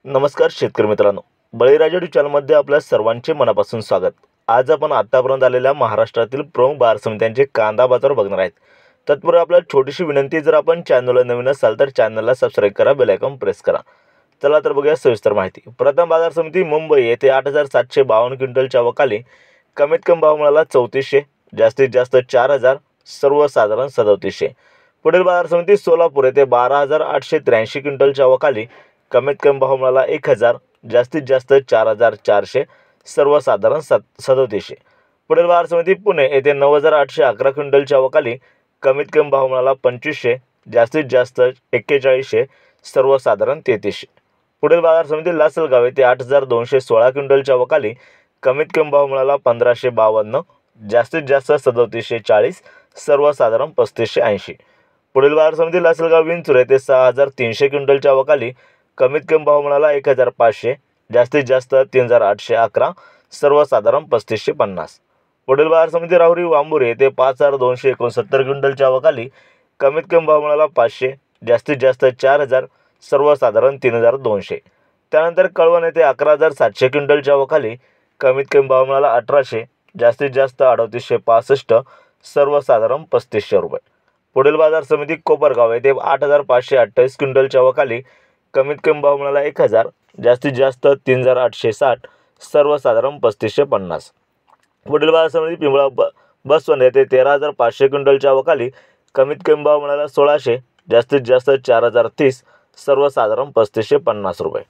नमस्कार शेतकरी मित्रांनो, बळीराजा यूट्यूब चॅनलमध्ये आपल्या सर्वांचे मनापासून स्वागत। आज आपण आतापर्यंत आलेल्या महाराष्ट्रातील प्रमुख बाजार समित्यांचे कांदा बाजार बघणार आहेत। तत्पूर्वी आपल्याला छोटीशी विनंती, जर आपण चॅनलला नवीन असाल तर चॅनलला सबस्क्राइब करा, बेल आयकॉन प्रेस करा। चला तर बघूया सविस्तर माहिती। प्रथम बाजार समिती मुंबई येथे 8752 क्विंटलच्या वकाली कमीत कमी भाव मिळाला 3400, जास्तीत जास्त 4000, सर्वसाधारण 3700। पुढील बाजार समिती सोलापूर येथे 12883 क्विंटलच्या वकाली कमीत कमी भाव मिळाला 1000, जास्तीत जास्त 4400, सर्वसाधारण 3700। पुढील बाजार समिती पुणे येथे 9811 क्विंटलच्या वकाली कमीत कमी भाव मिळाला 2500, जास्तीत जास्त 4100, सर्वसाधारण 3300। पुढील बाजार समिती लासलगाव येथे 8216 क्विंटलच्या वकाली कमीत कमी भाव मिळाला 1552, जास्तीत जास्त 3740, सर्वसाधारण 3580। पुढील बाजार समिती लासलगाव विंचूर येथे 6300 क्विंटलच्या वकाली कमीत कमी भाव मिळाला 1500, जास्तीत जास्त 3811, सर्वसाधारण 3550। पुढील बाजार समिती राहुरी वांबुरी येथे 5269 क्विंटलच्या वकाली कमीत कमी भाव मिळाला 500, जास्तीत जास्त 4000, सर्वसाधारण 3200। त्यानंतर कळवण येथे 11700 क्विंटलच्या वकाली कमीत कमी भाव मिळाला 1800, जास्तीत जास्त 3865, सर्वसाधारण 3500 रुपये। पुढील बाजार समिती कोपरगाव येथे 8528 क्विंटलच्या वकाली कमीत कमी भाव मिळाला 1000, जास्तीत जास्त 3860, सर्वसाधारण 3550। पुढील बाजार समिती पिंपळा बसवंत येथे 13500 क्विंटलच्या वकाली कमीत कमी भाव मिळाला 1600, जास्तीत जास्त 4030, सर्वसाधारण 3550 रुपये।